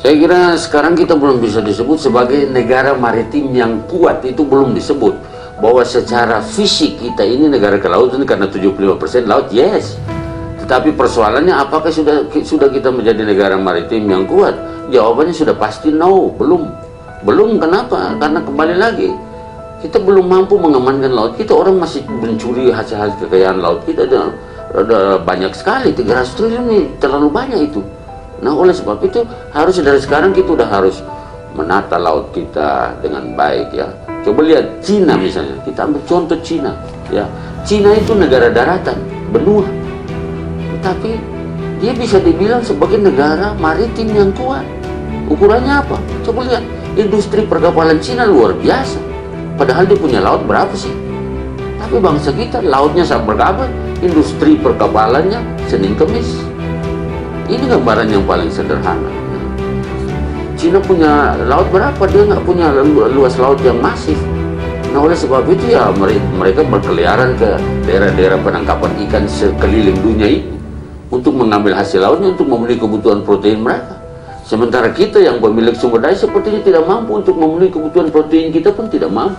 Saya kira sekarang kita belum bisa disebut sebagai negara maritim yang kuat, itu belum disebut. Bahwa secara fisik kita ini negara kelautan karena 75% laut, yes. Tetapi persoalannya apakah sudah kita menjadi negara maritim yang kuat? Jawabannya sudah pasti no, belum. Belum, kenapa? Karena kembali lagi, kita belum mampu mengamankan laut kita. Orang masih mencuri hasil-hasil kekayaan laut kita, ada banyak sekali, 300 triliun ini terlalu banyak itu. Nah, oleh sebab itu harus dari sekarang kita udah harus menata laut kita dengan baik ya. Coba lihat Cina misalnya, kita ambil contoh Cina ya. Cina itu negara daratan, benua, tapi dia bisa dibilang sebagai negara maritim yang kuat. Ukurannya apa? Coba lihat, industri perkapalan Cina luar biasa. Padahal dia punya laut berapa sih? Tapi bangsa kita lautnya sangat berkabut, industri perkapalannya Senin Kemis. Ini gambaran yang paling sederhana. Cina punya laut berapa? Dia nggak punya luas laut yang masif. Nah, oleh sebab itu ya mereka berkeliaran ke daerah-daerah penangkapan ikan sekeliling dunia itu untuk mengambil hasil lautnya untuk memenuhi kebutuhan protein mereka. Sementara kita yang pemilik sumber daya sepertinya tidak mampu untuk memenuhi kebutuhan protein kita pun tidak mampu.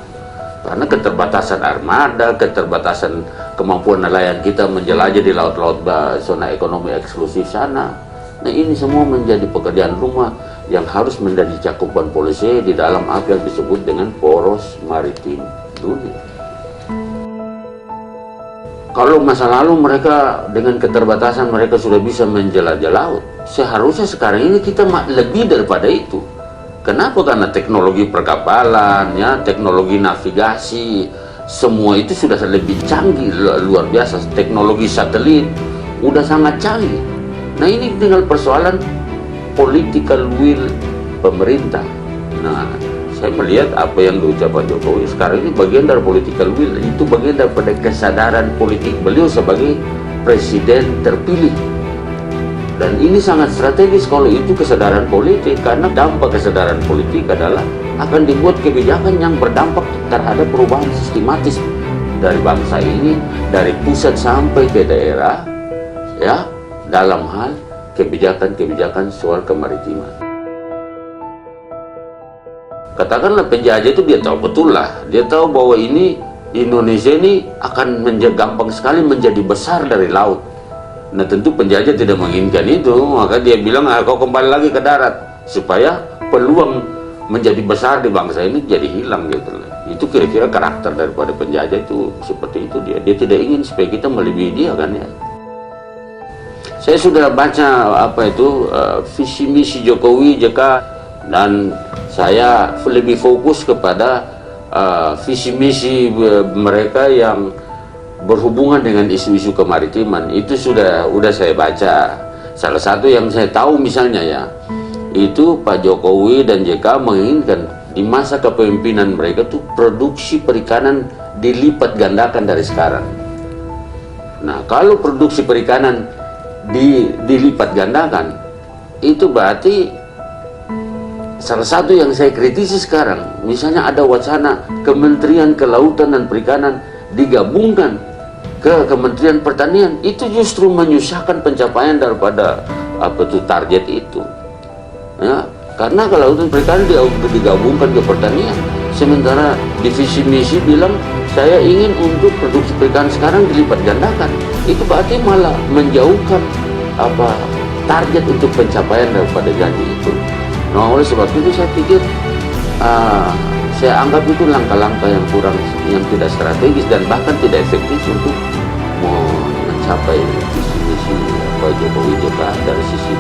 Karena keterbatasan armada, keterbatasan kemampuan nelayan kita menjelajah di laut-laut zona ekonomi eksklusif sana. Nah, ini semua menjadi pekerjaan rumah yang harus menjadi cakupan polisi di dalam apa yang disebut dengan poros maritim dunia. Kalau masa lalu mereka dengan keterbatasan mereka sudah bisa menjelajah laut, seharusnya sekarang ini kita lebih daripada itu. Kenapa? Karena teknologi perkapalan, ya, teknologi navigasi, semua itu sudah lebih canggih, luar biasa. Teknologi satelit udah sangat canggih. Nah, ini tinggal persoalan political will pemerintah. Nah, saya melihat apa yang diucapkan Jokowi sekarang ini bagian dari political will, itu bagian daripada kesadaran politik beliau sebagai presiden terpilih. Dan ini sangat strategis kalau itu kesadaran politik, karena dampak kesadaran politik adalah akan dibuat kebijakan yang berdampak terhadap perubahan sistematis dari bangsa ini, dari pusat sampai ke daerah, ya, dalam hal kebijakan-kebijakan soal kemaritiman. Katakanlah penjajah itu dia tahu betul lah, dia tahu bahwa ini Indonesia ini akan gampang sekali menjadi besar dari laut. Nah, tentu penjajah tidak menginginkan itu, maka dia bilang, kau kembali lagi ke darat, supaya peluang menjadi besar di bangsa ini jadi hilang gitu. Itu kira-kira karakter daripada penjajah itu seperti itu, dia tidak ingin supaya kita melebihi dia kan ya. Saya sudah baca visi misi Jokowi JK, dan saya lebih fokus kepada visi misi mereka yang berhubungan dengan isu-isu kemaritiman. Itu sudah saya baca. Salah satu yang saya tahu misalnya ya, itu Pak Jokowi dan JK menginginkan di masa kepemimpinan mereka tuh produksi perikanan dilipat gandakan dari sekarang. Nah, kalau produksi perikanan dilipat gandakan, itu berarti salah satu yang saya kritisi sekarang, misalnya ada wacana Kementerian Kelautan dan Perikanan digabungkan ke Kementerian Pertanian, itu justru menyusahkan pencapaian daripada target itu. Ya, karena kelautan perikanan digabungkan ke pertanian, sementara divisi misi bilang saya ingin untuk produksi perikanan sekarang dilipat gandakan. Itu berarti malah menjauhkan target untuk pencapaian daripada janji itu. Nah, oleh sebab itu saya pikir saya anggap itu langkah-langkah yang tidak strategis dan bahkan tidak efektif untuk mencapai visi misi Pak Jokowi JK dari sisi